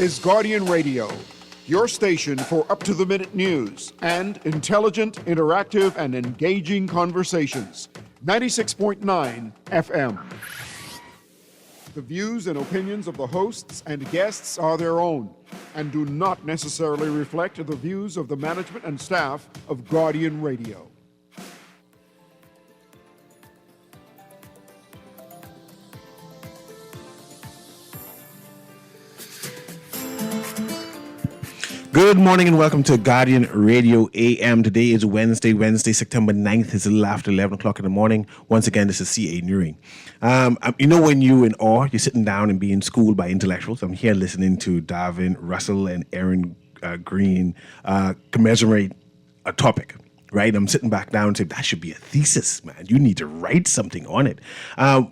is Guardian Radio, your station for up-to-the-minute news and intelligent, interactive, and engaging conversations. 96.9 FM. The views and opinions of the hosts and guests are their own and do not necessarily reflect the views of the management and staff of Guardian Radio. Good morning and welcome to Guardian Radio AM. Today is Wednesday, September 9th. It's a little after 11 o'clock in the morning. Once again, this is CA Newry. You know when you're in awe, you're sitting down and being schooled by intellectuals. I'm here listening to Darvin Russell and Aaron Green commemorate a topic. Right, I'm sitting back down and saying that should be a thesis, man. You need to write something on it.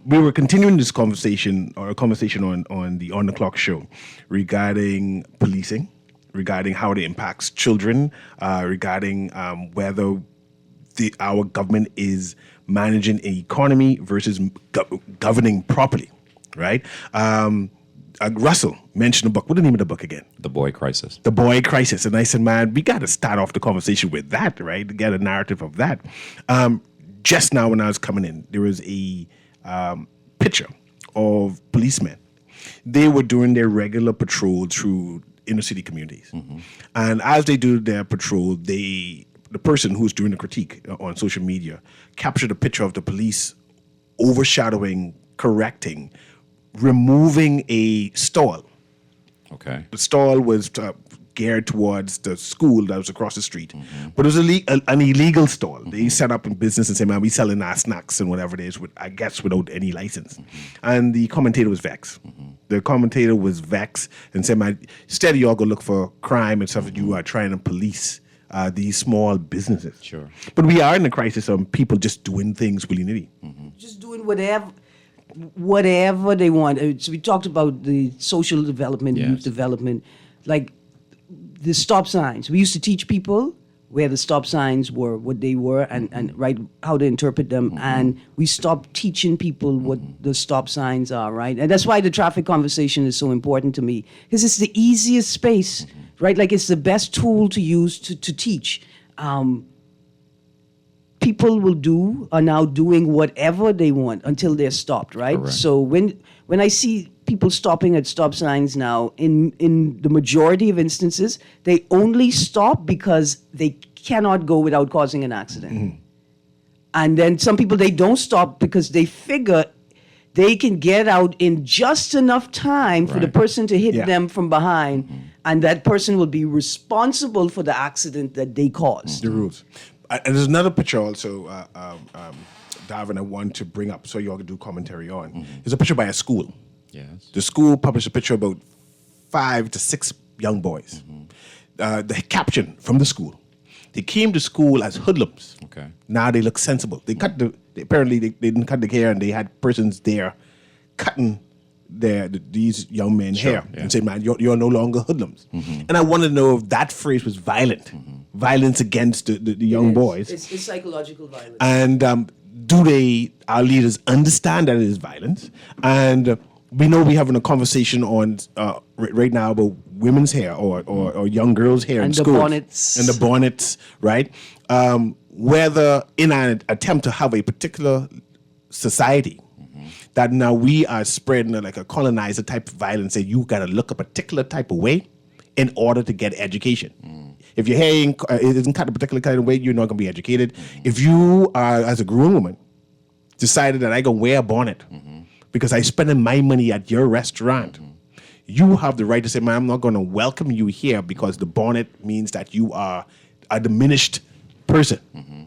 We were continuing this conversation on the On the Clock show regarding policing, regarding how it impacts children, regarding whether our government is managing an economy versus governing properly. Right. Russell mentioned a book. What's the name of the book again? The Boy Crisis. The Boy Crisis. And I said, man, we got to start off the conversation with that, right? To get a narrative of that. Just now when I was coming in, there was a picture of policemen. They were doing their regular patrol through inner city communities. Mm-hmm. And as they do their patrol, the person who's doing the critique on social media captured a picture of the police overshadowing, correcting, removing a stall. Okay. The stall was geared towards the school that was across the street. Mm-hmm. But it was an illegal stall. Mm-hmm. They set up in business and say, man, we selling our snacks and whatever it is, without any license. Mm-hmm. And the commentator was vexed. Mm-hmm. The commentator was vexed and said, man, instead of y'all go look for crime and stuff, that you are trying to police these small businesses. Sure. But we are in a crisis of people just doing things willy-nilly. Mm-hmm. Just doing whatever they want. So we talked about the social development, yes. Youth development, like the stop signs. We used to teach people where the stop signs were, what they were, and right, how to interpret them. Mm-hmm. And we stopped teaching people what the stop signs are, right? And that's why the traffic conversation is so important to me, because it's the easiest space, right? Like it's the best tool to use to teach. People are now doing whatever they want until they're stopped, right? Correct. So when I see people stopping at stop signs now, in the majority of instances, they only stop because they cannot go without causing an accident. Mm-hmm. And then some people, they don't stop because they figure they can get out in just enough time for the person to hit them from behind, and that person will be responsible for the accident that they caused. The rules. And there's another picture also, Darvin, I want to bring up so you all can do commentary on. Mm-hmm. There's a picture by a school. Yes. The school published a picture about 5 to 6 young boys. Mm-hmm. The caption from the school: they came to school as hoodlums. Okay. Now they look sensible. They apparently they didn't cut the hair, and they had persons there cutting these young men's hair and say, man, you're no longer hoodlums. Mm-hmm. And I want to know if that phrase was violent. Violence against the young boys. It's psychological violence. And do our leaders understand that it is violence? And we know we're having a conversation on right now about women's hair or young girls' hair in schools. And the bonnets, right? Whether in an attempt to have a particular society that now we are spreading like a colonizer type of violence, that you got to look a particular type of way in order to get education. If your hair isn't cut a particular kind of way, you're not going to be educated. If you are, as a grown woman, decided that I going to wear a bonnet because I spending my money at your restaurant, you have the right to say, man, I'm not going to welcome you here because the bonnet means that you are a diminished person.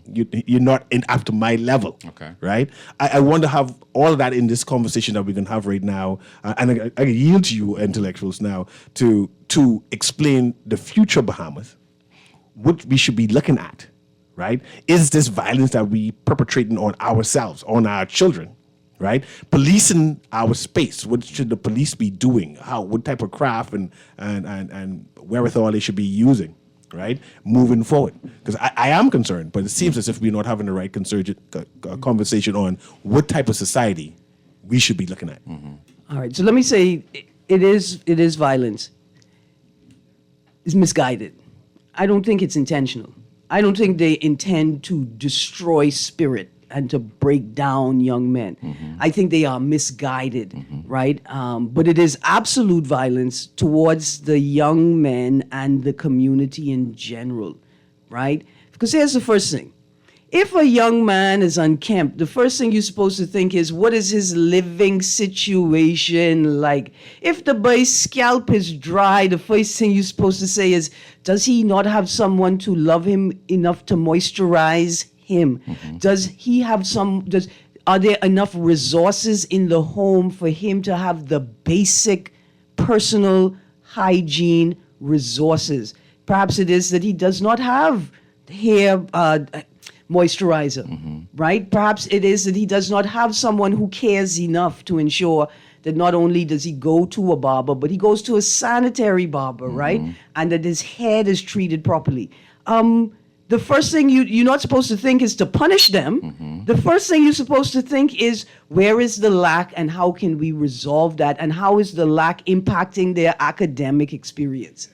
You're not up to my level. Okay. Right? I want to have all of that in this conversation that we're going to have right now. And I yield to you intellectuals now to explain the future Bahamas, what we should be looking at, right? Is this violence that we perpetrating on ourselves, on our children, right? Policing our space. What should the police be doing? What type of craft and wherewithal they should be using, right? Moving forward. Because I am concerned, but it seems as if we're not having the right conversation on what type of society we should be looking at. All right, so let me say it is violence. is misguided. I don't think it's intentional. I don't think they intend to destroy spirit and to break down young men. I think they are misguided, right? But it is absolute violence towards the young men and the community in general, right? Because here's the first thing. If a young man is unkempt, the first thing you're supposed to think is, what is his living situation like? If the boy's scalp is dry, the first thing you're supposed to say is, does he not have someone to love him enough to moisturize him? Does he have are there enough resources in the home for him to have the basic personal hygiene resources? Perhaps it is that he does not have hair moisturizer, right? Perhaps it is that he does not have someone who cares enough to ensure that not only does he go to a barber, but he goes to a sanitary barber, right? And that his head is treated properly. The first thing you're not supposed to think is to punish them. The first thing you're supposed to think is, where is the lack and how can we resolve that? And how is the lack impacting their academic experience?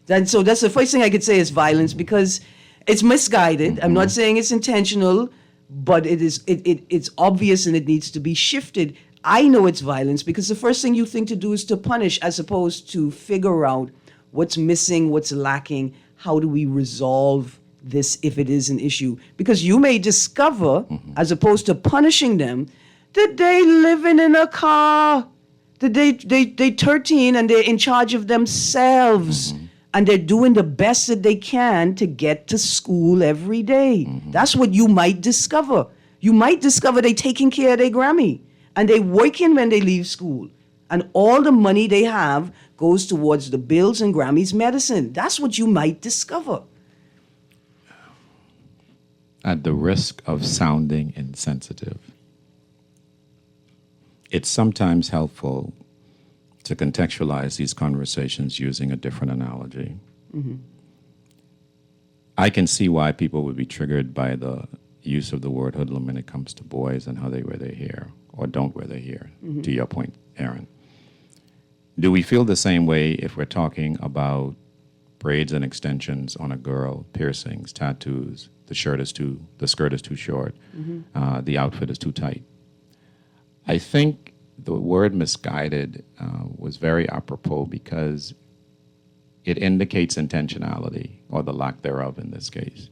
And so that's the first thing I could say is violence, because it's misguided. I'm not saying it's intentional, but it's obvious and it needs to be shifted. I know it's violence because the first thing you think to do is to punish, as opposed to figure out what's missing, what's lacking, how do we resolve this if it is an issue. Because you may discover, as opposed to punishing them, that they living in a car, that they 13 and they're in charge of themselves. And they're doing the best that they can to get to school every day. That's what you might discover. You might discover they're taking care of their Grammy. And they're working when they leave school. And all the money they have goes towards the bills and Grammy's medicine. That's what you might discover. At the risk of sounding insensitive, it's sometimes helpful to contextualize these conversations using a different analogy. I can see why people would be triggered by the use of the word hoodlum when it comes to boys and how they wear their hair or don't wear their hair, to your point, Aaron. Do we feel the same way if we're talking about braids and extensions on a girl, piercings, tattoos, the skirt is too short, the outfit is too tight? I think the word misguided was very apropos because it indicates intentionality, or the lack thereof in this case.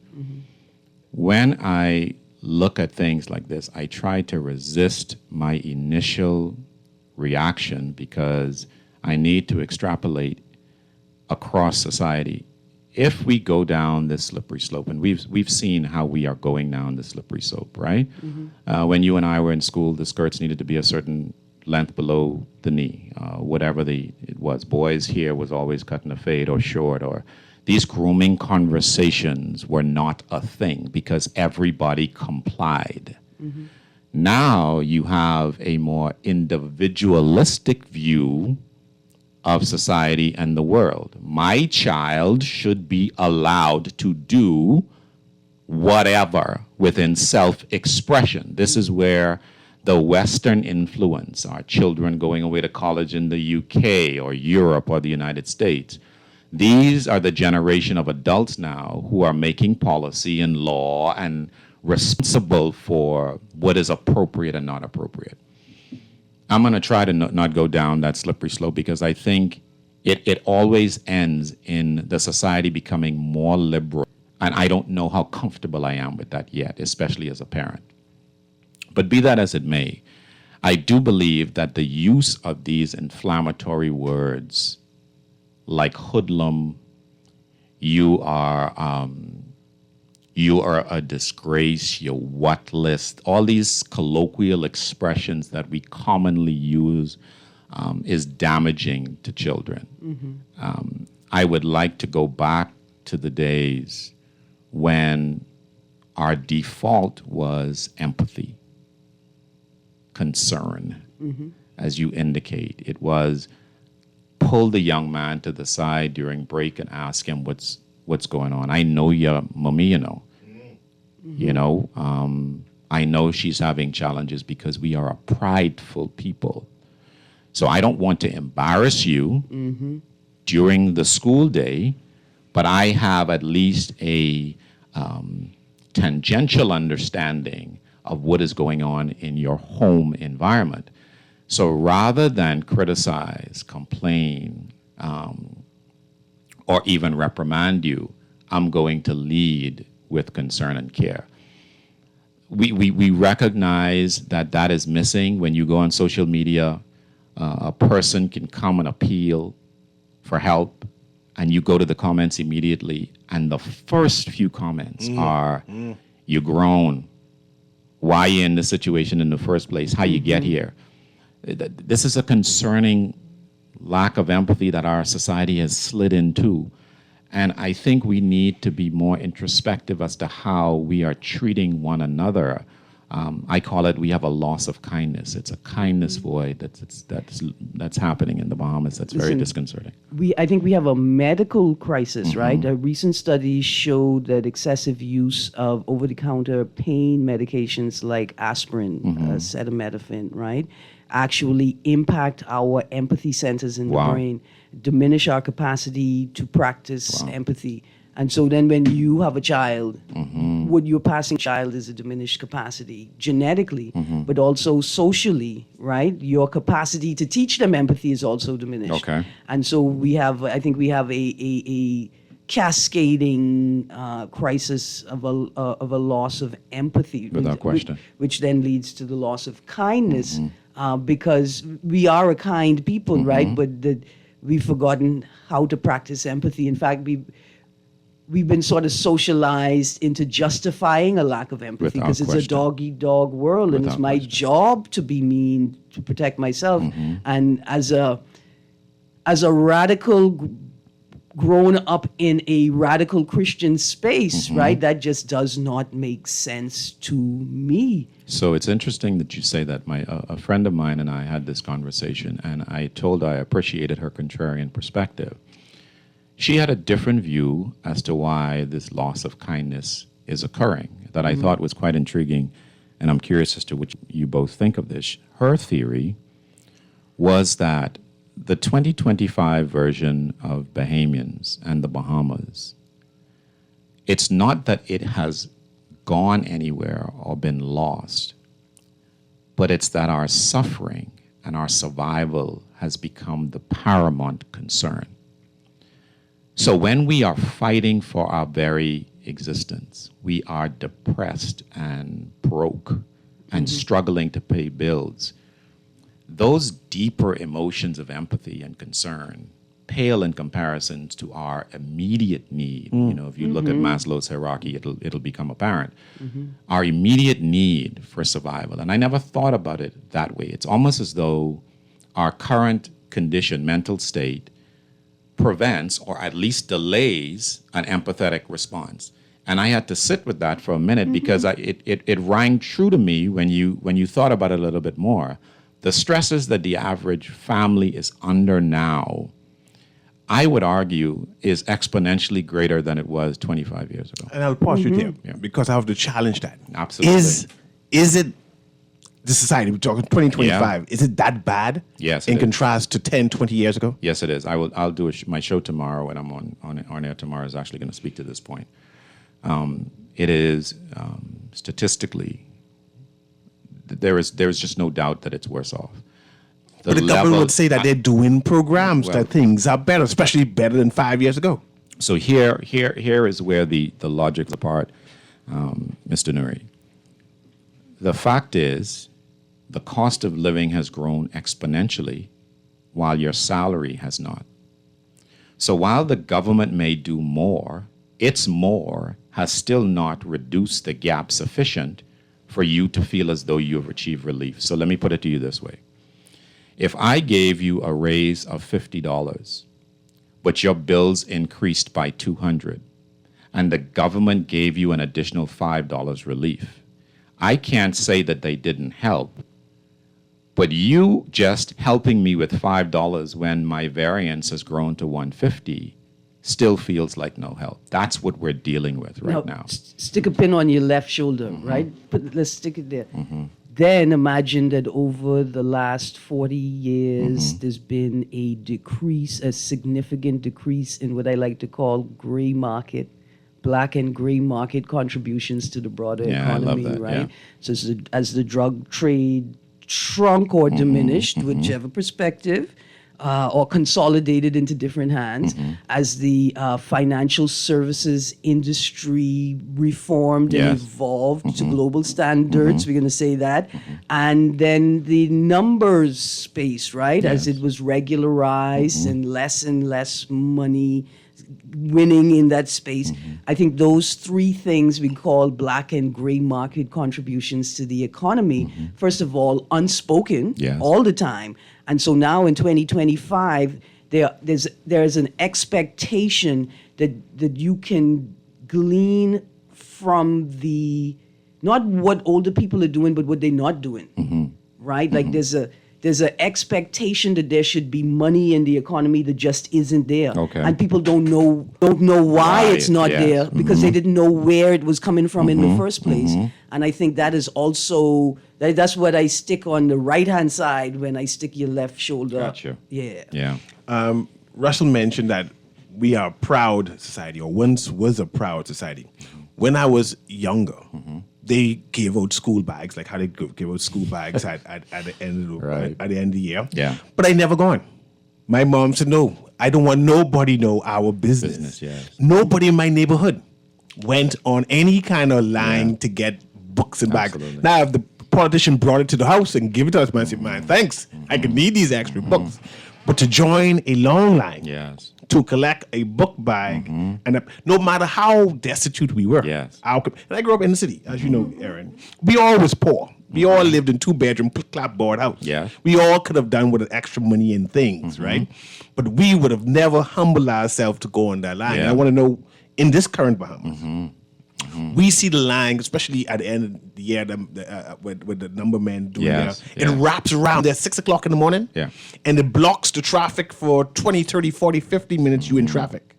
When I look at things like this, I try to resist my initial reaction because I need to extrapolate across society. If we go down this slippery slope, and we've seen how we are going down the slippery slope, right? When you and I were in school, the skirts needed to be a certain length below the knee, whatever it was. Boys' hair was always cut in a fade or short, or these grooming conversations were not a thing because everybody complied. Now you have a more individualistic view of society and the world. My child should be allowed to do whatever within self-expression. This is where the Western influence, our children going away to college in the UK or Europe or the United States, these are the generation of adults now who are making policy and law and responsible for what is appropriate and not appropriate. I'm going to try to not go down that slippery slope because I think it always ends in the society becoming more liberal. And I don't know how comfortable I am with that yet, especially as a parent. But be that as it may, I do believe that the use of these inflammatory words like hoodlum, you are a disgrace, you're whatless, all these colloquial expressions that we commonly use is damaging to children. I would like to go back to the days when our default was empathy, concern, as you indicate. It was pull the young man to the side during break and ask him what's going on. I know your mommy, you know. I know she's having challenges because we are a prideful people. So I don't want to embarrass you during the school day, but I have at least a tangential understanding of what is going on in your home environment. So rather than criticize, complain, or even reprimand you, I'm going to lead with concern and care. We recognize that that is missing. When you go on social media, a person can come and appeal for help, and you go to the comments immediately, and the first few comments are, "You're grown. Why you in this situation in the first place? How you get here?" This is a concerning lack of empathy that our society has slid into. And I think we need to be more introspective as to how we are treating one another. I call it, we have a loss of kindness. It's a kindness void that's happening in the Bahamas that's very disconcerting. I think we have a medical crisis, right? A recent study showed that excessive use of over-the-counter pain medications like aspirin, acetaminophen, right, actually impact our empathy centers in the brain, diminish our capacity to practice empathy. And so then when you have a child, what you're passing child is a diminished capacity genetically, but also socially, right? Your capacity to teach them empathy is also diminished. Okay. And so I think we have a cascading crisis of a loss of empathy. Without question. Which then leads to the loss of kindness, because we are a kind people, right? But we've forgotten how to practice empathy. In fact, we've been sort of socialized into justifying a lack of empathy because it's a dog-eat-dog world, and it's my job to be mean to protect myself. And as a radical grown up in a radical Christian space, right, that just does not make sense to me. So it's interesting that you say that. A friend of mine and I had this conversation, and I told her I appreciated her contrarian perspective. She had a different view as to why this loss of kindness is occurring that I thought was quite intriguing, and I'm curious as to what you both think of this. Her theory was that the 2025 version of Bahamians and the Bahamas, it's not that it has gone anywhere or been lost, but it's that our suffering and our survival has become the paramount concern. So when we are fighting for our very existence, we are depressed and broke and struggling to pay bills. Those deeper emotions of empathy and concern pale in comparison to our immediate need. You know, if you look at Maslow's hierarchy, it'll become apparent. Our immediate need for survival. And I never thought about it that way. It's almost as though our current condition, mental state, prevents or at least delays an empathetic response. And I had to sit with that for a minute because it rang true to me when you thought about it a little bit more. The stresses that the average family is under now, I would argue, is exponentially greater than it was 25 years ago. And I'll pause you there because I have to challenge that. Absolutely. Is it the society, we're talking 2025, is it that bad? Yes, in contrast to 10, 20 years ago? Yes, it is. I'll do my show tomorrow, and I'm on air tomorrow is actually going to speak to this point. It is statistically, there is just no doubt that it's worse off. But the government would say that they're doing programs that things are better, especially better than 5 years ago. So here is where the logic is apart, Mr. Newry. The fact is, the cost of living has grown exponentially while your salary has not. So while the government may do more, its more has still not reduced the gap sufficient for you to feel as though you have achieved relief. So let me put it to you this way. If I gave you a raise of $50, but your bills increased by $200, and the government gave you an additional $5 relief, I can't say that they didn't help, but you just helping me with $5 when my variance has grown to $150 still feels like no help. That's what we're dealing with right now. Stick a pin on your left shoulder, right? Let's stick it there. then imagine that over the last 40 years, there's been a significant decrease in what I like to call gray market, black and gray market contributions to the broader economy, I love that, right? yeah. So as the drug trade shrunk or diminished, whichever perspective, or consolidated into different hands, as the financial services industry reformed and Yes. evolved to global standards, we're going to say that, and then the numbers space, right, as Yes. it was regularized and less money winning in that space. I think those three things we call black and gray market contributions to the economy, first of all, unspoken Yes. all the time. And so now in 2025, there's an expectation that you can glean from not what older people are doing, but what they're not doing, right? Like there's an expectation that there should be money in the economy that just isn't there. Okay. And people don't know why it's not yes. there because they didn't know where it was coming from in the first place. And I think that is also, that's what I stick on the right-hand side when I stick your left shoulder. Gotcha. Yeah. Yeah. Russell mentioned that we are a proud society, or once was a proud society. When I was younger, they gave out school bags, like how they give out school bags at the end of Right. at the end of the year. Yeah. But I never gone. My mom said, no, I don't want nobody know our business. Business, yes. Nobody in my neighborhood went on any kind of line to get books and bags. Absolutely. Now, if the politician brought it to the house and give it to us, man, I said, man, thanks. I could need these extra books. But to join a long line, Yes. to collect a book bag, and no matter how destitute we were, Yes. and I grew up in the city, as you know, Aaron. We all was poor. We all lived in 2-bedroom clapboard house. Yeah. We all could have done with extra money and things, right? But we would have never humbled ourselves to go on that line. Yeah. And I want to know, in this current Bahamas, we see the line, especially at the end of the year, with the number men doing Yes, it yeah. wraps around at 6 o'clock in the morning. Yeah. And it blocks the traffic for 20, 30, 40, 50 minutes you in traffic.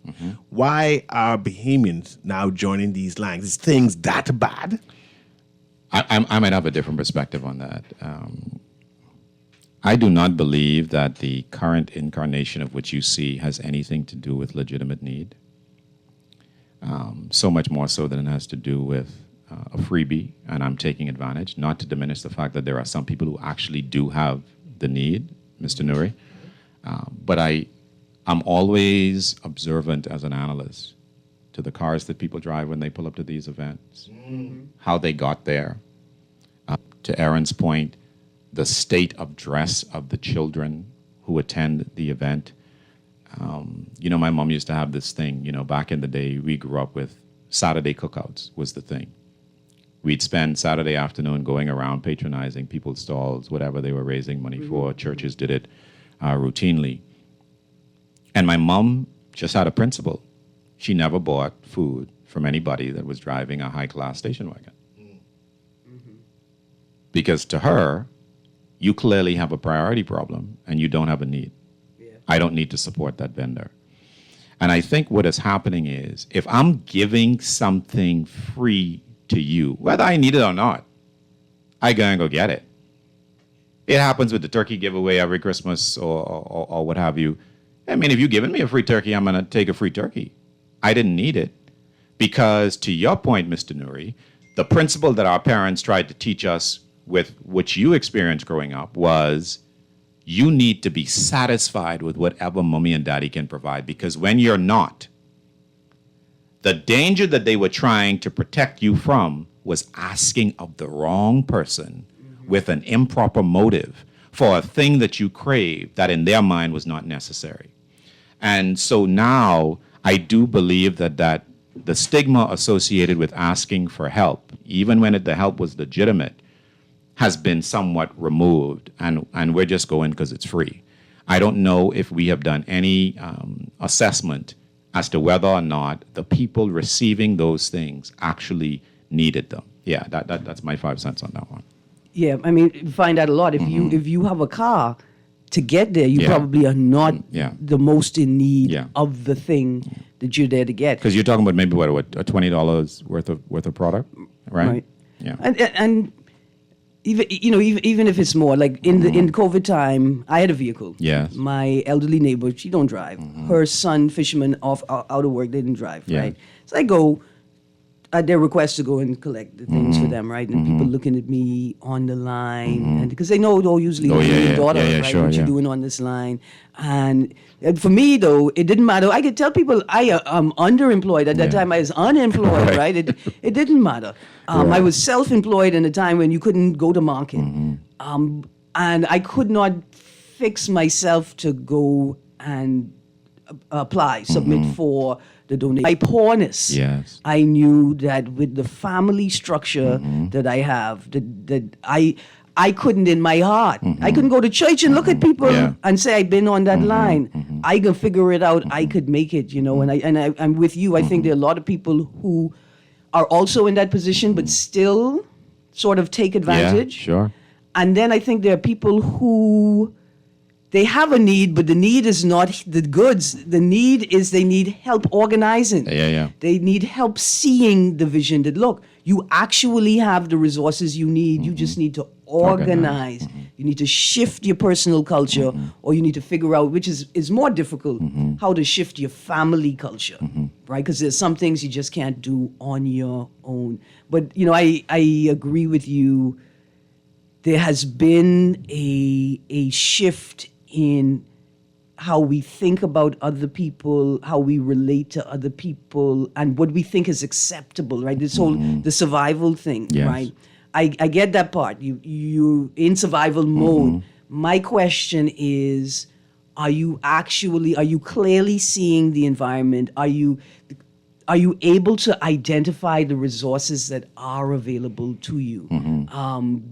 Why are Bahamians now joining these lines? Is things that bad? I might have a different perspective on that. I do not believe that the current incarnation of what you see has anything to do with legitimate need. So much more so than it has to do with a freebie, and I'm taking advantage, not to diminish the fact that there are some people who actually do have the need, Mr. Newry. But I'm always observant as an analyst to the cars that people drive when they pull up to these events, how they got there. To Aaron's point, the state of dress of the children who attend the event. My mom used to have this thing, back in the day, we grew up with Saturday cookouts was the thing. We'd spend Saturday afternoon going around patronizing people's stalls, whatever they were raising money for. Churches did it routinely. And my mom just had a principle. She never bought food from anybody that was driving a high-class station wagon. Because to her, you clearly have a priority problem and you don't have a need. I don't need to support that vendor. And I think what is happening is, if I'm giving something free to you, whether I need it or not, I go and go get it. It happens with the turkey giveaway every Christmas or what have you. I mean, if you've given me a free turkey, I'm going to take a free turkey. I didn't need it. Because to your point, Mr. Newry, the principle that our parents tried to teach us with what you experienced growing up was, you need to be satisfied with whatever mommy and daddy can provide, because when you're not, the danger that they were trying to protect you from was asking of the wrong person with an improper motive for a thing that you craved that in their mind was not necessary. And so now I do believe that the stigma associated with asking for help, even when the help was legitimate, has been somewhat removed, and we're just going because it's free. I don't know if we have done any assessment as to whether or not the people receiving those things actually needed them. Yeah, that's my 5 cents on that one. Yeah, I mean, you find out a lot. If you have a car, to get there, you probably are not the most in need of the thing that you're there to get. Because you're talking about maybe what $20 worth of product, right? Right. Yeah. And even if it's more like in COVID time, I had a vehicle. Yes. My elderly neighbor, she don't drive. Her son, fisherman, out of work, they didn't drive. Yeah. Right. So I go at their request to go and collect the things for them. Right. And people looking at me on the line, and because they know, usually your daughter, right? Sure, what you doing on this line, and for me though, it didn't matter. I could tell people I am underemployed at that time. I was unemployed. Right. It didn't matter. I was self-employed in a time when you couldn't go to market, and I could not fix myself to go and apply, submit for the donation. My poorness. Yes. I knew that with the family structure that I have, that I couldn't in my heart. I couldn't go to church and look at people and say I've been on that line. I can figure it out. I could make it, and I'm with you. I think there are a lot of people who are also in that position, but still sort of take advantage. Yeah, sure. And then I think there are people who they have a need, but the need is not the goods. The need is they need help organizing. Yeah. They need help seeing the vision that, look, you actually have the resources you need. You just need to organize. You need to shift your personal culture, or you need to figure out, which is more difficult, how to shift your family culture, right? Because there's some things you just can't do on your own. But, I agree with you. There has been a shift in how we think about other people, how we relate to other people, and what we think is acceptable, right? This whole the survival thing, Yes. right? I get that part. You in survival mode. My question is, are you clearly seeing the environment? Are you able to identify the resources that are available to you?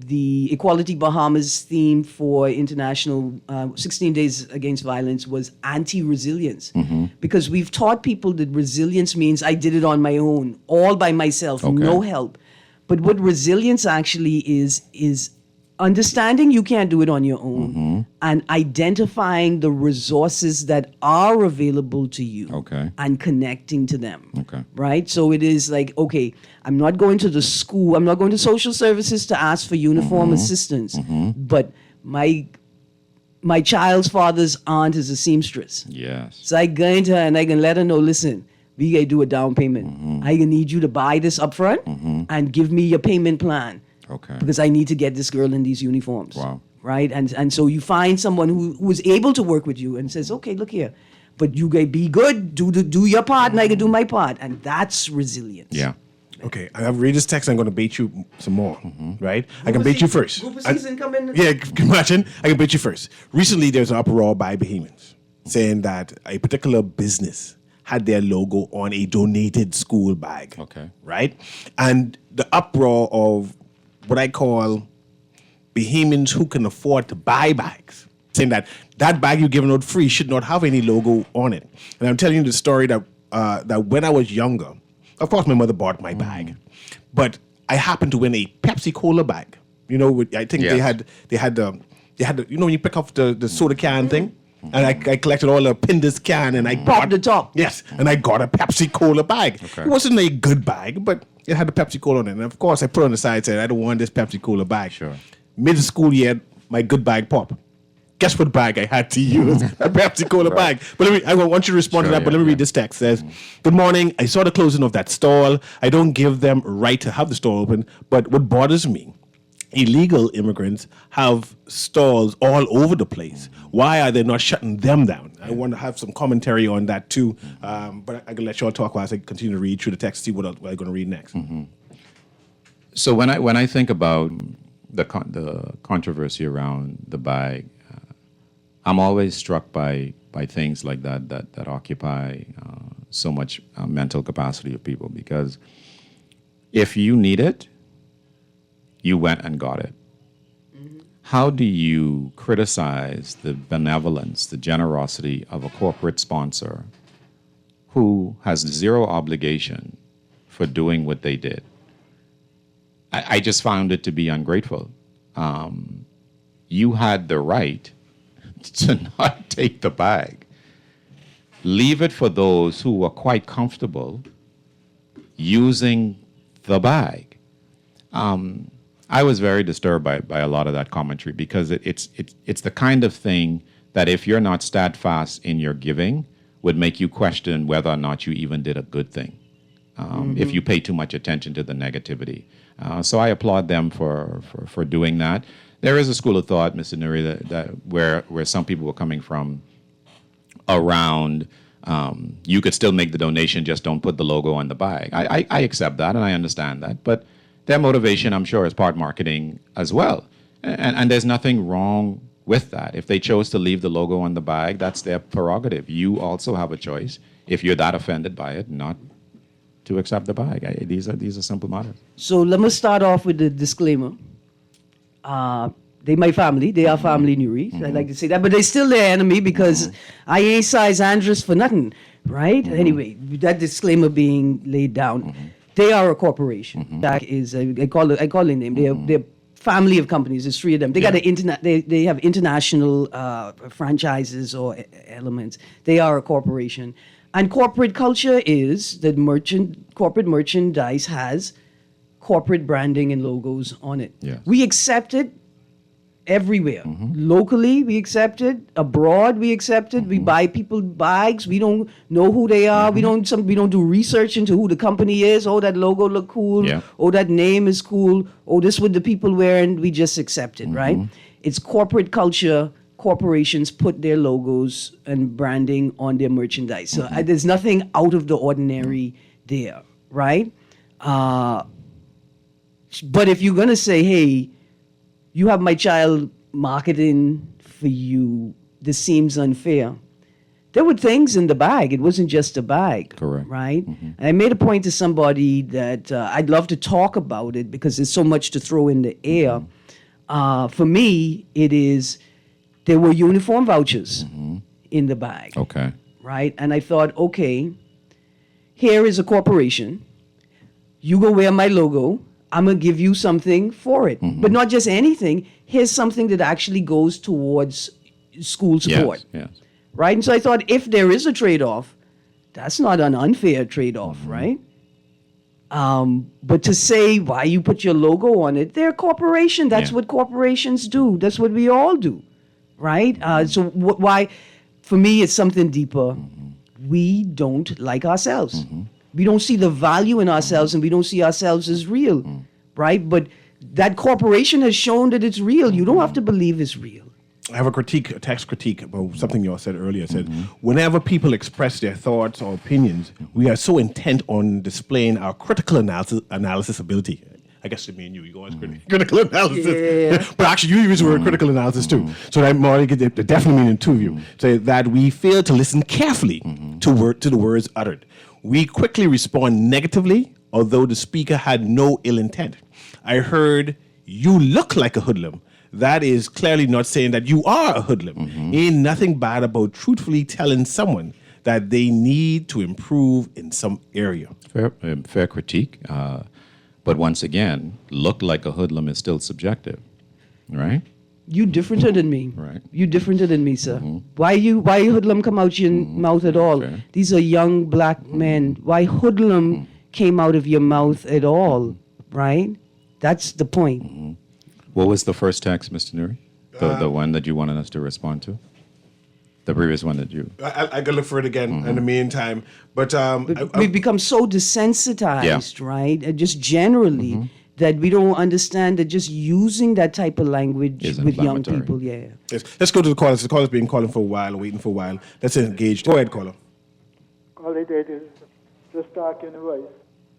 The Equality Bahamas theme for International 16 Days Against Violence was anti-resilience, because we've taught people that resilience means I did it on my own, all by myself, no help. But what resilience actually is understanding you can't do it on your own, and identifying the resources that are available to you, and connecting to them. Right? So it is like, okay, I'm not going to the school, I'm not going to social services to ask for uniform assistance, but my child's father's aunt is a seamstress. Yes. So I go into her and I can let her know, listen, we gotta do a down payment. I need you to buy this up front and give me your payment plan. Because I need to get this girl in these uniforms. Wow. Right? And so you find someone who is able to work with you and says, okay, look here, but you gotta be good, do your part, and I can do my part. And that's resilience. Yeah. Okay, I have read this text. I'm going to bait you some more, right? I can bait you first. Group season coming. Yeah, can you imagine? I can bait you first. Recently, there's an uproar by Bahamians saying that a particular business had their logo on a donated school bag. Right? And the uproar of what I call Bahamians who can afford to buy bags, saying that bag you're giving out free should not have any logo on it. And I'm telling you the story that when I was younger, of course my mother bought my bag, but I happened to win a Pepsi Cola bag. I think they had the when you pick up the soda can thing. And I collected all the Pindus can, and I Pop the top. Yes, and I got a Pepsi Cola bag. It wasn't a good bag, but it had the Pepsi Cola on it. And of course, I put it on the side and said, I don't want this Pepsi Cola bag. Mid-school year, my good bag pop. Guess what bag I had to use? A Pepsi Cola bag. But I want you to respond to that, but let me read this text. It says, good morning. I saw the closing of that stall. I don't give them right to have the store open, but what bothers me, illegal immigrants have stalls all over the place. Why are they not shutting them down? I want to have some commentary on that too. But I can let y'all talk while I continue to read through the text, see what I'm going to read next. So when I think about the controversy around the bag, I'm always struck by things like that occupy so much mental capacity of people, because if you need it, you went and got it. How do you criticize the benevolence, the generosity of a corporate sponsor who has zero obligation for doing what they did? I just found it to be ungrateful. You had the right to not take the bag. Leave it for those who are quite comfortable using the bag. I was very disturbed by a lot of that commentary because it's the kind of thing that if you're not steadfast in your giving would make you question whether or not you even did a good thing. If you pay too much attention to the negativity. So I applaud them for doing that. There is a school of thought, Mr. Newry, that where some people were coming from around you could still make the donation, just don't put the logo on the bag. I accept that and I understand that. But their motivation, I'm sure, is part marketing as well. And there's nothing wrong with that. If they chose to leave the logo on the bag, that's their prerogative. You also have a choice, if you're that offended by it, not to accept the bag. These are simple matters. So let me start off with the disclaimer. They my family. They are family Newry. I like to say that, but they still their enemy because I ain't size Andres for nothing, right? Anyway, that disclaimer being laid down, they are a corporation. That is, I call their name. They're family of companies. There's three of them. They got they have international franchises or elements. They are a corporation, and corporate culture is that corporate merchandise has corporate branding and logos on it. Yes. We accept it everywhere. Locally, we accept it. Abroad, we accept it. We buy people bags. We don't know who they are. We don't do research into who the company is. Oh, that logo look cool. Yeah. Oh, that name is cool. Oh, this what the people wear, and we just accept it, right? It's corporate culture. Corporations put their logos and branding on their merchandise. So there's nothing out of the ordinary there, right? But if you're gonna say, hey, you have my child marketing for you, this seems unfair. There were things in the bag. It wasn't just a bag. Correct. Right? And I made a point to somebody that I'd love to talk about it because there's so much to throw in the air. For me, it is, there were uniform vouchers in the bag. Okay. Right? And I thought, okay, here is a corporation. You go wear my logo. I'm going to give you something for it. But not just anything. Here's something that actually goes towards school support. Yes. Right? And so I thought, if there is a trade-off, that's not an unfair trade-off, right? But to say why you put your logo on it, they're a corporation. That's what corporations do. That's what we all do, right? So why, for me, it's something deeper. We don't like ourselves. We don't see the value in ourselves, and we don't see ourselves as real, right? But that corporation has shown that it's real. You don't have to believe it's real. I have a text critique about something you all said earlier. I said, whenever people express their thoughts or opinions, we are so intent on displaying our critical analysis ability. I guess me and you go on critical analysis. Yeah. But actually, you use the word critical analysis too. So that more definitely meaning two of you. So that we fail to listen carefully to the words uttered. We quickly respond negatively, although the speaker had no ill intent. I heard, you look like a hoodlum. That is clearly not saying that you are a hoodlum. Ain't nothing bad about truthfully telling someone that they need to improve in some area. Fair critique. But once again, look like a hoodlum is still subjective, right? You differenter than me. Right. You differenter than me, sir. Why hoodlum come out your mouth at all? Okay. These are young black men. Why hoodlum came out of your mouth at all, right? That's the point. What was the first text, Mr. Newry? The one that you wanted us to respond to? The previous one that you... I gotta look for it again in the meantime. But We've become so desensitized, right? Just generally, that we don't understand that just using that type of language Is with young inflammatory. people, yeah. let's go to the callers. The caller's been calling for a while, waiting for a while. Let's engage. Go ahead, caller. All they did is just talk in the voice.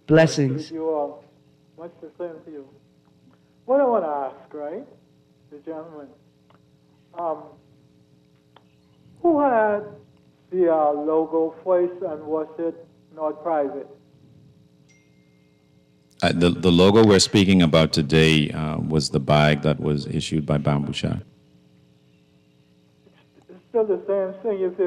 Blessings. With you all. Much the same to you. What I want to ask, right, the gentleman, who had the logo first and was it not private? The logo we're speaking about today was the bag that was issued by Bamboo Shack. It's still the same thing if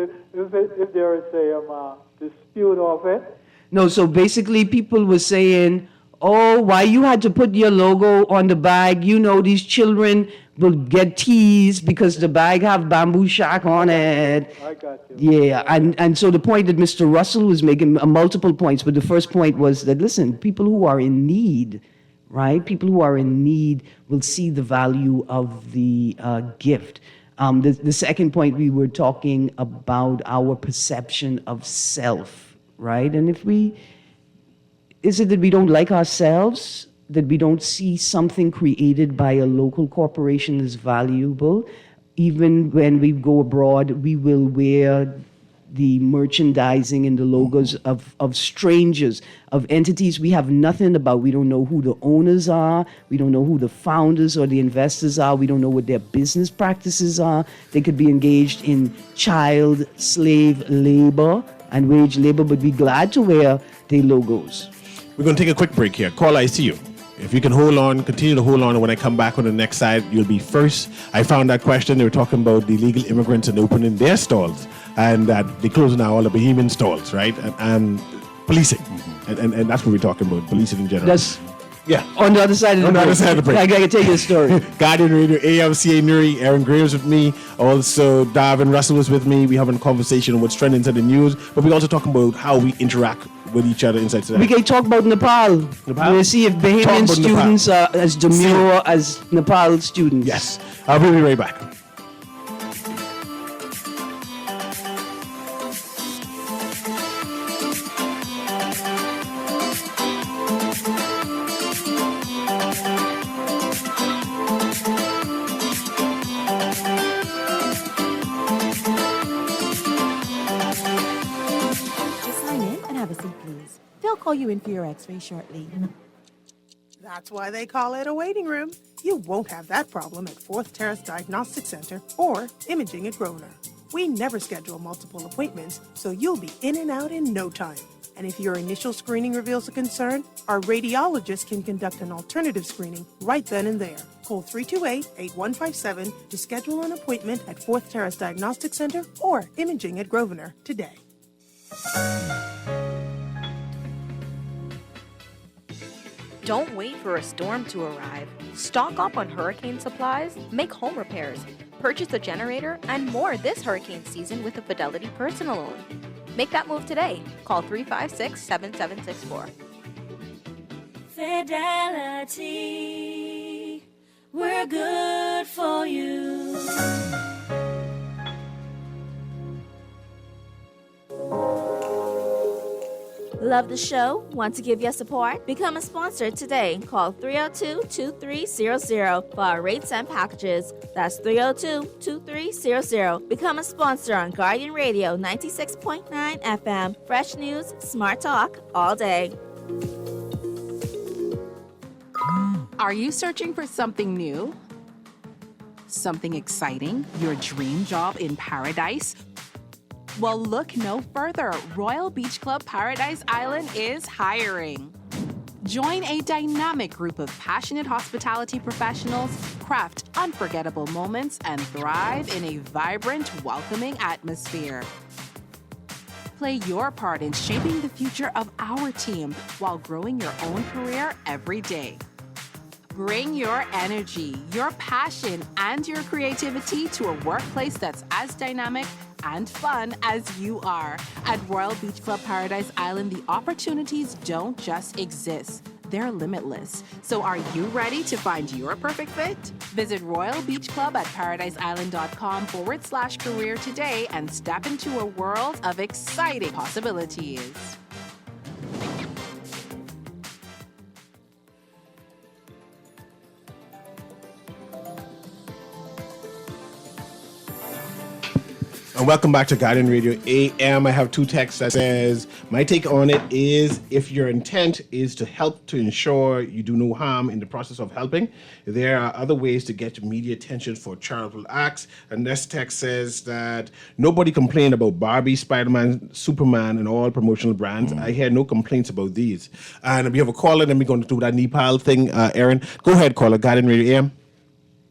there is a dispute of it. No, so basically people were saying, oh, why you had to put your logo on the bag? You know, these children will get teased because the bag have Bamboo Shack on it. I got you. Yeah, and so the point that Mr. Russell was making, multiple points, but the first point was that, listen, people who are in need, right? People who are in need will see the value of the gift. The second point, we were talking about our perception of self, right? And is it that we don't like ourselves, that we don't see something created by a local corporation as valuable? Even when we go abroad, we will wear the merchandising and the logos of strangers, of entities we have nothing about. We don't know who the owners are. We don't know who the founders or the investors are. We don't know what their business practices are. They could be engaged in child slave labor and wage labor, but we're glad to wear their logos. We're going to take a quick break here. Caller, I see you. If you can hold on, continue to hold on, and when I come back on the next side, you'll be first. I found that question. They were talking about the illegal immigrants and opening their stalls, and that they're closing now all the Bohemian stalls, right? And policing. And that's what we're talking about, policing in general. Yeah. On the other side of the break. On the other side of the break. I got to tell you a story. Guardian Radio, AMCA Newry, Aaron Graves with me. Also, Darvin Russell was with me. We're having a conversation on what's trending inside the news, but we're also talking about how we interact with each other inside today. We can talk about Nepal. We'll see if Bahamian students are as demure as Nepal students. Yes. I'll be right back. Call you in for your x-ray shortly. That's why they call it a waiting room. You won't have that problem at 4th Terrace Diagnostic Center or Imaging at Grosvenor. We never schedule multiple appointments, so you'll be in and out in no time. And if your initial screening reveals a concern, our radiologist can conduct an alternative screening right then and there. Call 328-8157 to schedule an appointment at 4th Terrace Diagnostic Center or Imaging at Grosvenor today. Don't wait for a storm to arrive. Stock up on hurricane supplies, make home repairs, purchase a generator, and more this hurricane season with a Fidelity personal loan. Make that move today. Call 356-7764. Fidelity, we're good for you. Love the show? Want to give your support? Become a sponsor today. Call 302-2300 for our rates and packages. That's 302-2300. Become a sponsor on Guardian Radio 96.9 FM. Fresh news, smart talk, all day. Are you searching for something new? Something exciting? Your dream job in paradise? Well, look no further. Royal Beach Club Paradise Island is hiring. Join a dynamic group of passionate hospitality professionals, craft unforgettable moments, and thrive in a vibrant, welcoming atmosphere. Play your part in shaping the future of our team while growing your own career every day. Bring your energy, your passion, and your creativity to a workplace that's as dynamic and fun as you are. At Royal Beach Club Paradise Island, the opportunities don't just exist. They're limitless. So are you ready to find your perfect fit? Visit Royal Beach Club at paradiseisland.com/career today and step into a world of exciting possibilities. And welcome back to Guardian Radio AM. I have two texts that says, my take on it is if your intent is to help to ensure you do no harm in the process of helping, there are other ways to get media attention for charitable acts. And this text says that nobody complained about Barbie, Spider-Man, Superman, and all promotional brands. I hear no complaints about these. And we have a caller, and we're going to do that Nepal thing. Aaron, go ahead, caller, Guardian Radio AM.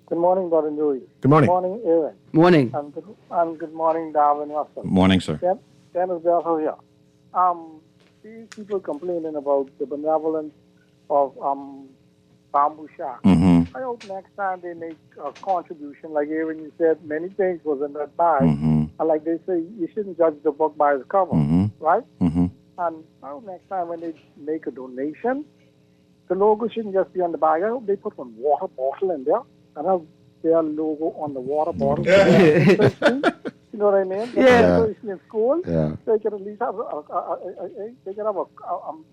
Good morning, Brother Newry. Good morning. Good morning, Aaron. Morning. And good morning, Darwin Russell. Morning, sir. Dennis Belfort here. These people complaining about the benevolence of Bamboo Shack. Mm-hmm. I hope next time they make a contribution. Like Aaron, you said many things wasn't that bad. Mm-hmm. And like they say, you shouldn't judge the book by its cover, Mm-hmm. right? Mm-hmm. And I hope next time when they make a donation, the logo shouldn't just be on the bag. I hope they put one water bottle in there and have their logo on the water bottle. You know what I mean? Yeah. Especially in school, Yeah. they can at least have they can have a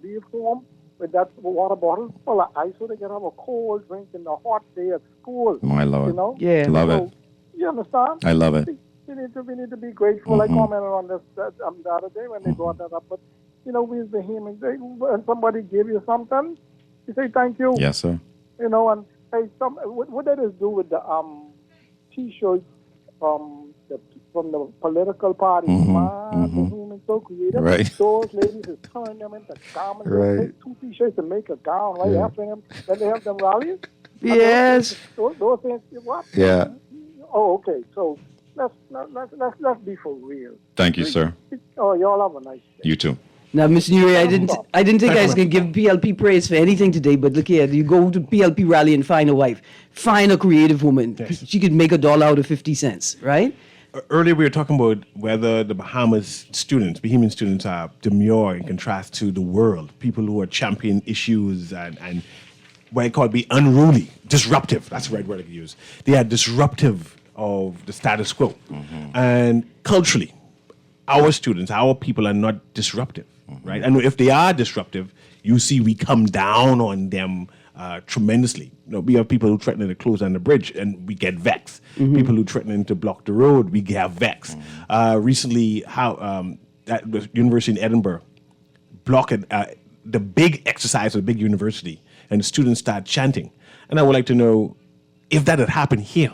beer form with that water bottle full of ice, so they can have a cold drink in the hot day at school. My Lord. You know? Yeah. Love So, it. you understand? I love it. We need to be grateful. I commented on this the other day when they brought that up. But you know, we as the human, when somebody give you something, you say thank you. Yes, sir. You know, and hey, what that is do with the T-shirts from the political parties, man, the human so creative. Right. Those ladies is turning them into garments. Right. They take 2 T-shirts and make a gown right after them. Then they have them rallies. Yes. Those things, what? Yeah. Oh, okay. So let's be for real. Thank you, sir. Oh, y'all have a nice day. You too. Now, Mr. Newry, I didn't think I was going to give PLP praise for anything today, but look here, you go to PLP rally and find a wife, find a creative woman. Yes. She could make $1 out of 50 cents, right? Earlier, we were talking about whether the Bahamian students are demure in contrast to the world, people who are championing issues and what I call be unruly, disruptive. That's the right word I could use. They are disruptive of the status quo. And culturally, our students, our people are not disruptive, right? And if they are disruptive, you see we come down on them tremendously. You know, we have people who threaten to close down the bridge, and we get vexed. People who threaten to block the road, we get vexed. Recently, at the university in Edinburgh blocked the big exercise of the big university, and the students start chanting. And I would like to know if that had happened here.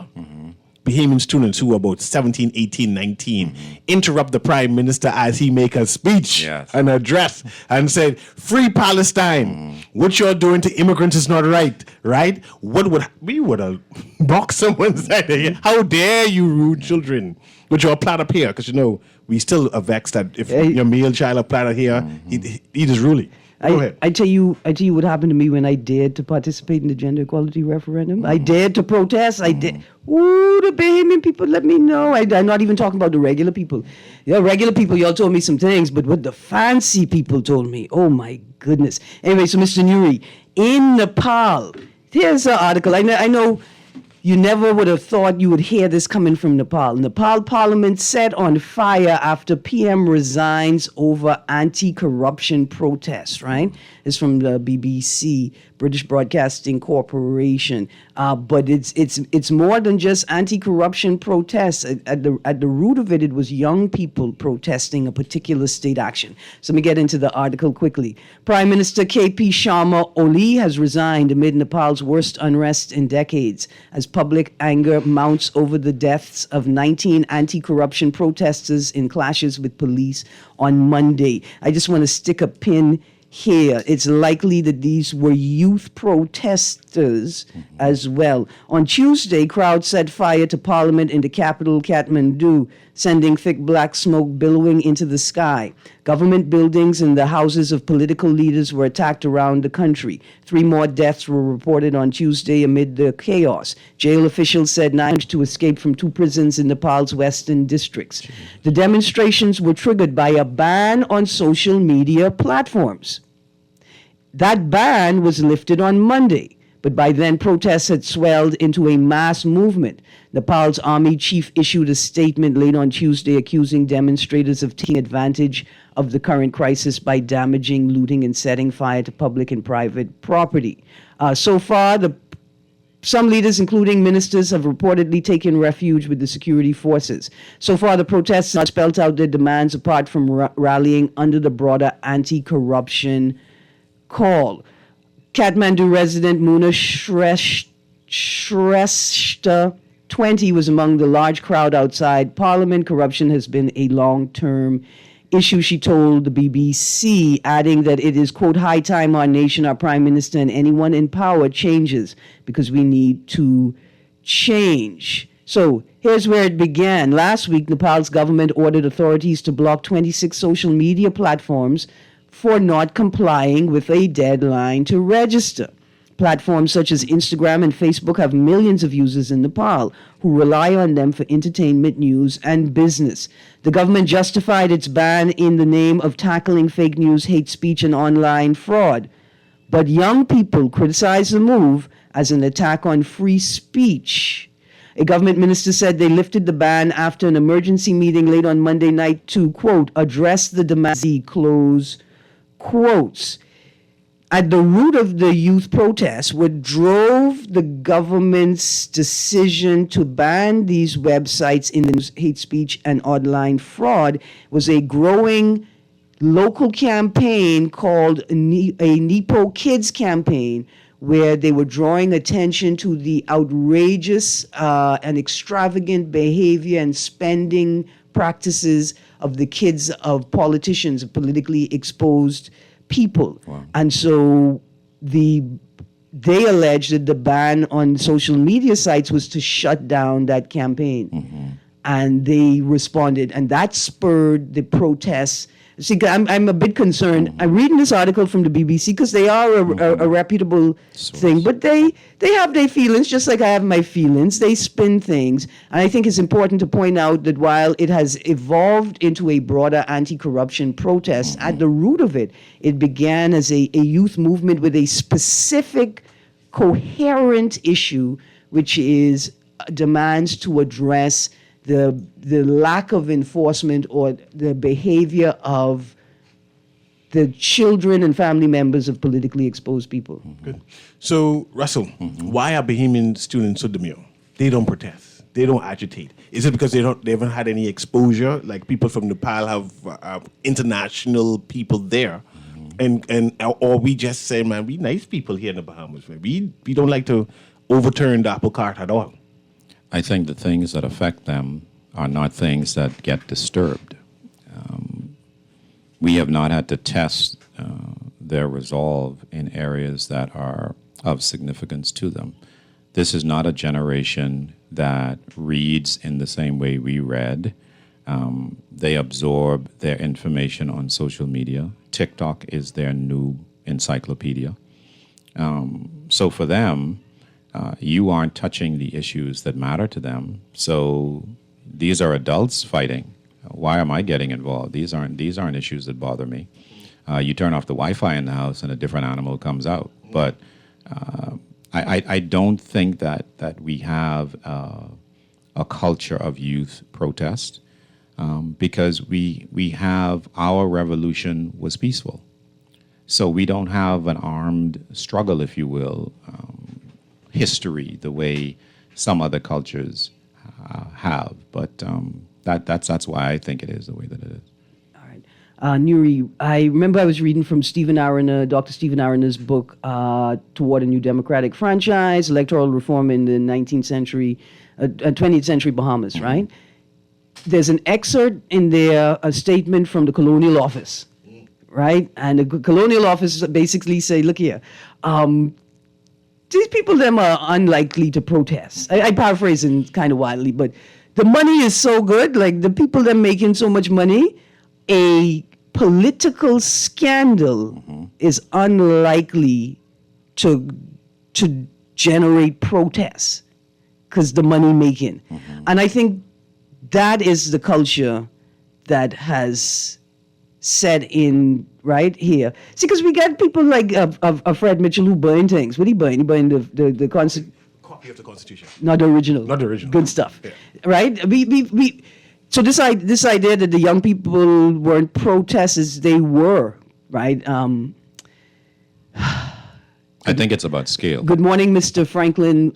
Bahamian students who are about 17, 18, 19 interrupt the prime minister as he make a speech, an address, and said, "Free Palestine. What you're doing to immigrants is not right." Right? We would have boxed someone's head. How dare you, rude children? But you're plat up here, because you know we still are vexed that if your male child are plat here, he is ruling. Go ahead. I tell you what happened to me when I dared to participate in the gender equality referendum. I dared to protest. I did. Ooh, the Bahamian people let me know. I'm not even talking about the regular people. Regular people, y'all told me some things, but what the fancy people told me, oh my goodness. Anyway, so Mr. Newry, in Nepal, here's an article. I know you never would have thought you would hear this coming from Nepal. Nepal parliament set on fire after PM resigns over anti-corruption protests, right? It's from the BBC, British Broadcasting Corporation. But it's more than just anti-corruption protests. At the root of it was young people protesting a particular state action. So let me get into the article quickly. Prime Minister KP Sharma Oli has resigned amid Nepal's worst unrest in decades as public anger mounts over the deaths of 19 anti-corruption protesters in clashes with police on Monday. I just want to stick a pin here. It's likely that these were youth protesters as well. On Tuesday, crowds set fire to parliament in the capital, Kathmandu, sending thick black smoke billowing into the sky. Government buildings and the houses of political leaders were attacked around the country. 3 more deaths were reported on Tuesday amid the chaos. Jail officials said 9 to escape from 2 prisons in Nepal's western districts. The demonstrations were triggered by a ban on social media platforms. That ban was lifted on Monday, but by then protests had swelled into a mass movement. Nepal's army chief issued a statement late on Tuesday accusing demonstrators of taking advantage of the current crisis by damaging, looting, and setting fire to public and private property. So far, some leaders, including ministers, have reportedly taken refuge with the security forces. So far, the protests have spelled out their demands apart from rallying under the broader anti-corruption call. Kathmandu resident Muna Shrestha, 20, was among the large crowd outside Parliament. Corruption has been a long-term issue, she told the BBC, adding that it is, quote, high time our nation, our prime minister, and anyone in power changes because we need to change. So here's where it began. Last week, Nepal's government ordered authorities to block 26 social media platforms for not complying with a deadline to register. Platforms such as Instagram and Facebook have millions of users in Nepal who rely on them for entertainment, news, and business. The government justified its ban in the name of tackling fake news, hate speech, and online fraud. But young people criticize the move as an attack on free speech. A government minister said they lifted the ban after an emergency meeting late on Monday night to, quote, address the demands, close quotes. At the root of the youth protests, what drove the government's decision to ban these websites in the hate speech and online fraud was a growing local campaign called a Nepo Kids campaign, where they were drawing attention to the outrageous and extravagant behavior and spending practices of the kids of politicians, of politically exposed people. Wow. And so they alleged that the ban on social media sites was to shut down that campaign. And they responded, and that spurred the protests. See, I'm a bit concerned. I'm reading this article from the BBC because they are a reputable thing, but they have their feelings just like I have my feelings. They spin things. And I think it's important to point out that while it has evolved into a broader anti-corruption protest, at the root of it, it began as a youth movement with a specific, coherent issue, which is demands to address the lack of enforcement or the behavior of the children and family members of politically exposed people. Good. So, Russell, why are Bahamian students so demure? They don't protest. They don't agitate. Is it because they haven't had any exposure? Like people from Nepal have international people there, or we just say, man, we nice people here in the Bahamas. Man. We don't like to overturn the apple cart at all. I think the things that affect them are not things that get disturbed. We have not had to test their resolve in areas that are of significance to them. This is not a generation that reads in the same way we read. They absorb their information on social media. TikTok is their new encyclopedia. So for them, you aren't touching the issues that matter to them. So these are adults fighting. Why am I getting involved? These aren't issues that bother me. You turn off the Wi-Fi in the house and a different animal comes out. But I don't think that we have a culture of youth protest because we have, our revolution was peaceful. So we don't have an armed struggle, if you will, history the way some other cultures have. But that's why I think it is the way that it is. All right. Newry, I remember I was reading from Dr. Stephen Arena's book, Toward a New Democratic Franchise, Electoral Reform in the 19th century, 20th century Bahamas, right? There's an excerpt in there, a statement from the Colonial Office, right? And the Colonial Office basically say, look here, these people, them are unlikely to protest. I paraphrase it kind of wildly, but the money is so good, like the people that are making so much money, a political scandal is unlikely to generate protests because the money making. And I think that is the culture that has set in right here. See, because we get people like Fred Mitchell who burn things. What he burn? He burned the Copy of the Constitution. Not the original. Not the original. Good stuff. Yeah. Right? So this idea that the young people weren't protesters, they were, right? I think it's about scale. Good morning, Sir Franklin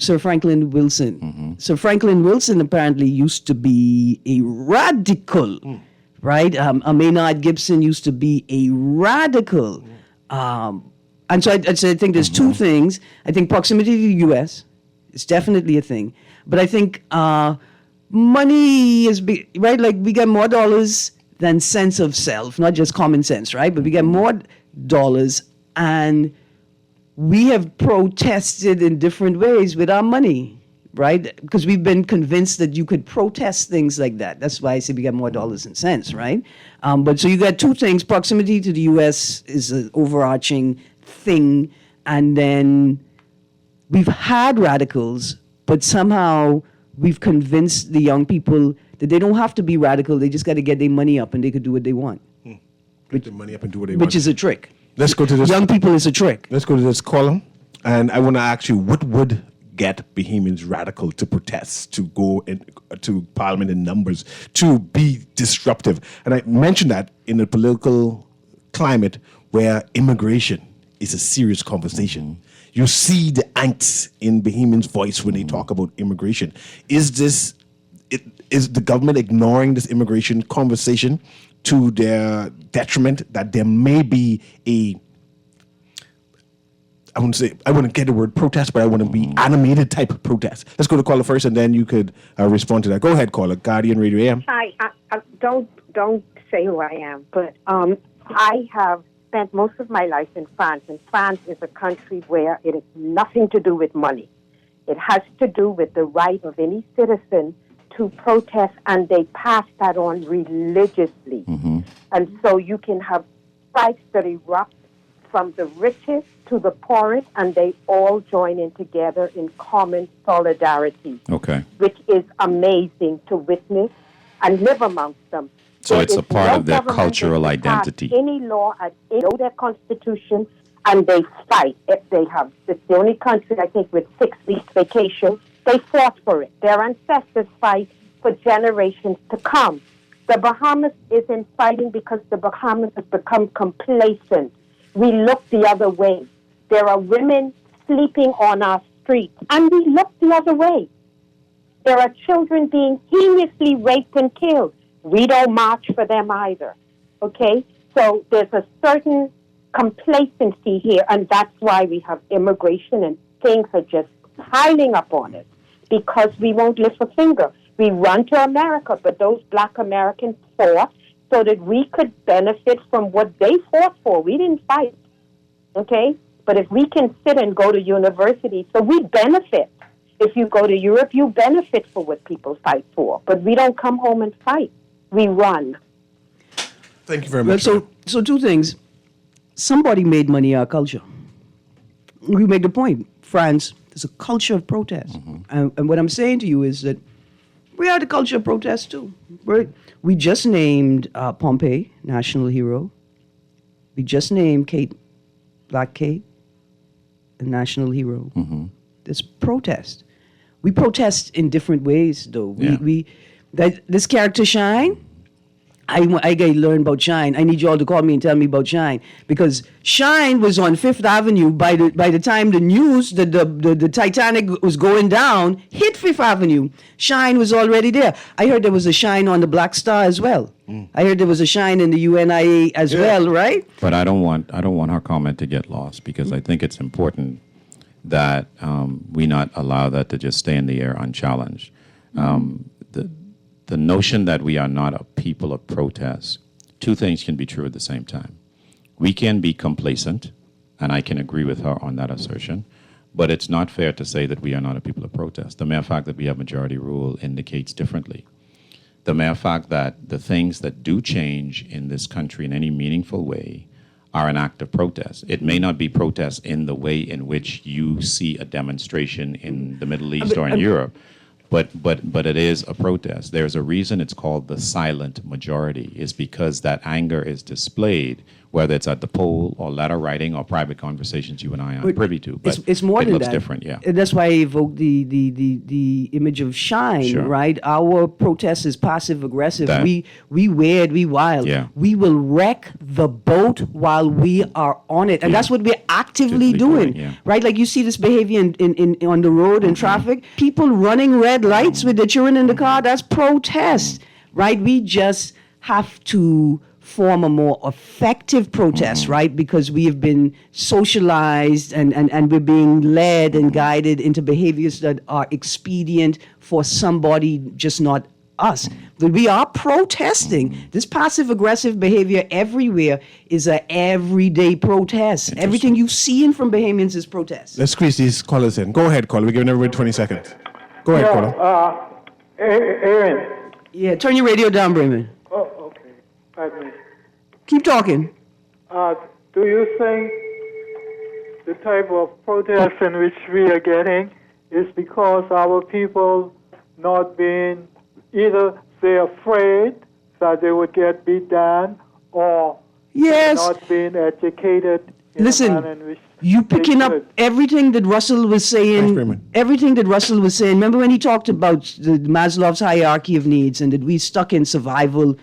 Wilson. Sir Franklin Wilson apparently used to be a radical, right? Maynard Gibson used to be a radical. And so I think there's two things. I think proximity to the U.S. is definitely a thing. But I think money is, right? Like we get more dollars than sense of self, not just common sense, right? But we get more dollars, and we have protested in different ways with our money, right? Because we've been convinced that you could protest things like that. That's why I say we get more dollars and cents, right? But so you got two things. Proximity to the U.S. is an overarching thing. And then we've had radicals, but somehow we've convinced the young people that they don't have to be radical. They just got to get their money up and they could do what they want. Get their money up and do what they want. Which is a trick. Let's go to this. Young people is a trick. Let's go to this column. And I want to ask you, what would get Bahamians radical to protest, to go to Parliament in numbers, to be disruptive? And I mentioned that in a political climate where immigration is a serious conversation. You see the angst in Bahamians' voice when they talk about immigration. Is the government ignoring this immigration conversation to their detriment, that there may be I wouldn't get the word protest, but I want to be animated type of protest. Let's go to caller first, and then you could respond to that. Go ahead, caller. Guardian Radio AM. Hi. Don't say who I am, but I have spent most of my life in France, and France is a country where it has nothing to do with money. It has to do with the right of any citizen to protest, and they pass that on religiously. And so you can have strikes that erupt from the richest to the poorest, and they all join in together in common solidarity. Okay. Which is amazing to witness and live amongst them. So it's a part of their cultural identity. Any law, they know their constitution, and they fight. If they have, it's the only country, I think, with 6 weeks vacation. They fought for it. Their ancestors fight for generations to come. The Bahamas isn't fighting because the Bahamas has become complacent. We look the other way. There are women sleeping on our streets, and we look the other way. There are children being heinously raped and killed. We don't march for them either. Okay? So there's a certain complacency here, and that's why we have immigration and things are just piling up on us because we won't lift a finger. We run to America, but those black Americans fought so that we could benefit from what they fought for. We didn't fight, okay? But if we can sit and go to university, so we benefit. If you go to Europe, you benefit for what people fight for. But we don't come home and fight. We run. Thank you very much. Well, so two things. Somebody made money our culture. You make the point. France, there's a culture of protest. And what I'm saying to you is that we are the culture of protest too. Right? We just named Pompey national hero. We just named Black Kate, a national hero. There's protest. We protest in different ways, though. This character Shine. I gotta learn about Shine. I need you all to call me and tell me about Shine, because Shine was on Fifth Avenue by the time the news that the Titanic was going down hit Fifth Avenue. Shine was already there. I heard there was a Shine on the Black Star as well. I heard there was a Shine in the UNIA as well, right? But I don't want her comment to get lost, because I think it's important that we not allow that to just stay in the air unchallenged. The notion that we are not a people of protest, two things can be true at the same time. We can be complacent, and I can agree with her on that assertion, but it's not fair to say that we are not a people of protest. The mere fact that we have majority rule indicates differently. The mere fact that the things that do change in this country in any meaningful way are an act of protest. It may not be protest in the way in which you see a demonstration in the Middle East or in Europe, but it is a protest. There's a reason it's called the silent majority, is because that anger is displayed, whether it's at the poll or letter writing or private conversations you and I are privy to. But it's more than that. It looks different, yeah. And that's why I evoked the image of Shine, right? Our protest is passive aggressive. We weird, we wild. Yeah. We will wreck the boat while we are on it, and that's what we're actively doing, right? Like you see this behavior in on the road in traffic. People running red lights with their children in the car. That's protest, right? We just have to form a more effective protest, right? Because we have been socialized and we're being led and guided into behaviors that are expedient for somebody, just not us. But we are protesting. This passive-aggressive behavior everywhere is an everyday protest. Everything you see in from Bahamians is protest. Let's squeeze these callers in. Go ahead, caller. We're giving everybody 20 seconds. Go ahead, caller. Aaron. Yeah, turn your radio down, Bremen. Oh, okay. Pardon me. Keep talking. Do you think the type of protest in which we are getting is because our people not being, either they're afraid that they would get beat down, or Yes. Not being educated in Listen, a manner in which you they picking up should. everything that Russell was saying. Everything that Russell was saying. Remember when he talked about the Maslow's hierarchy of needs and that we stuck in survival.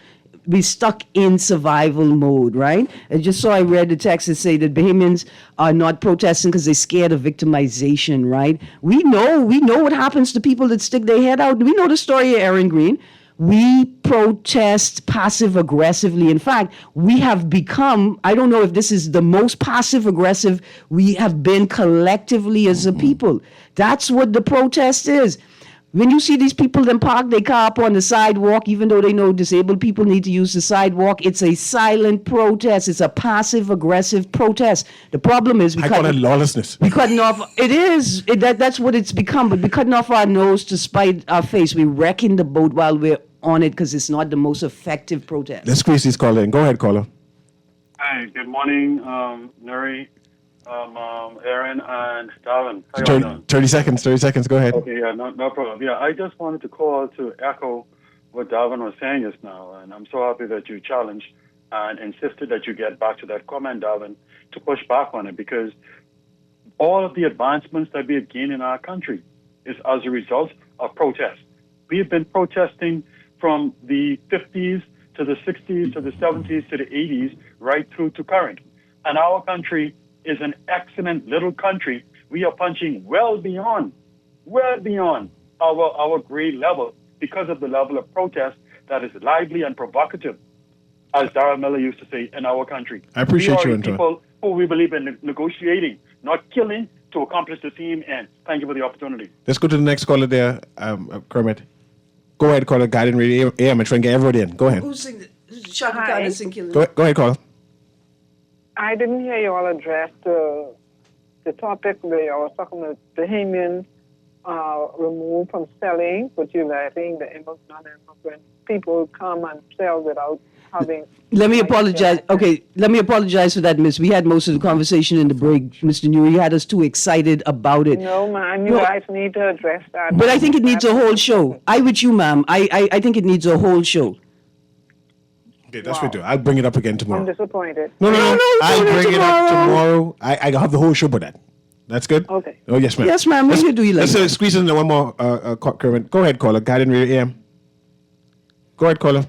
We stuck in survival mode, right? I just saw I read the text that say that Bahamians are not protesting because they're scared of victimization, right? We know what happens to people that stick their head out. We know the story of Aaron Green. We protest passive aggressively. In fact, we have become, I don't know if this is the most passive aggressive we have been collectively as a people. That's what the protest is. When you see these people then park their car up on the sidewalk, even though they know disabled people need to use the sidewalk, it's a silent protest. It's a passive aggressive protest. The problem is I call it lawlessness. we cutting off. It is. That's what it's become. But we're cutting off our nose to spite our face. We're wrecking the boat while we're on it because it's not the most effective protest. Let's squeeze this caller in. Go ahead, caller. Hi, good morning, Newry, Aaron, and Darwin. How you 30, doing? 30 seconds. 30 seconds. Go ahead. Okay, yeah, no problem. Yeah, I just wanted to call to echo what Darwin was saying just now, and I'm so happy that you challenged and insisted that you get back to that comment, Darwin, to push back on it, because all of the advancements that we have gained in our country is as a result of protest. We have been protesting from the 50s to the 60s to the 70s to the 80s, right through to current. And our country is an excellent little country. We are punching well beyond our grade level because of the level of protest that is lively and provocative, as Dara Miller used to say, in our country. I appreciate you, We are Anton. people who we believe in negotiating, not killing, to accomplish the same end. Thank you for the opportunity. Let's go to the next caller there, Kermit. Go ahead, caller. Guiding Radio AM and try and get everybody in. Go ahead. Who's singing? Shaka Khan is singing. Go ahead, caller. I didn't hear you all address the topic where I was talking about Bahamians removed from selling, utilizing the non-immigrant people come and sell without having. Let me apologize. Okay, let me apologize for that, Miss. We had most of the conversation in the break, Mr. Newry. You had us too excited about it. No, ma'am, you guys need to address that. But I think it needs a whole show. I with you, ma'am. I think it needs a whole show. Okay, that's what we do. I'll bring it up again tomorrow. I'm disappointed. No. I'll bring it up tomorrow. I have the whole show for that. That's good? Okay. Oh, yes, ma'am. Yes, ma'am. What do you do? You like Let's squeeze in one more, Kermit. Go ahead, caller. Guiding Radio AM. Go ahead, caller.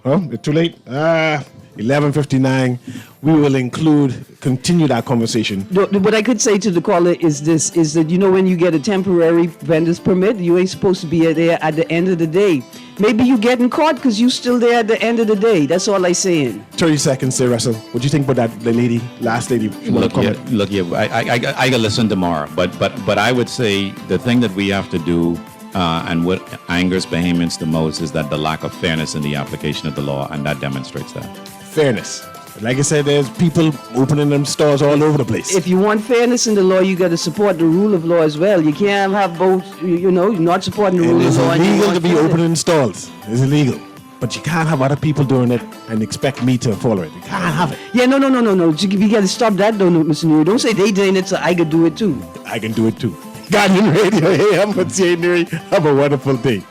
Oh, it's too late? 11:59. We will continue that conversation. What I could say to the caller is this, is that, when you get a temporary vendor's permit, you ain't supposed to be there at the end of the day. Maybe you getting caught because you still there at the end of the day. That's all I saying. 30 seconds, say, Russell. What do you think about that, the last lady? Look, I gotta listen tomorrow. But I would say the thing that we have to do, and what angers Bahamians the most, is that the lack of fairness in the application of the law, and that demonstrates that. Fairness. Like I said, there's people opening them stores all over the place. If you want fairness in the law, you got to support the rule of law as well. You can't have both, you're not supporting the rule of law. It's illegal to be opening stalls. It's illegal. But you can't have other people doing it and expect me to follow it. You can't have it. Yeah, no. We got to stop that, though, Mr. Newry. Don't say they doing it, so I could do it too. I can do it too. Guardian Radio AM with C.A. Newry. Have a wonderful day.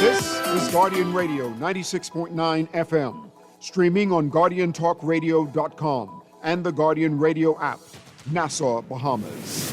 This is Guardian Radio 96.9 FM, streaming on GuardianTalkRadio.com and the Guardian Radio app, Nassau, Bahamas.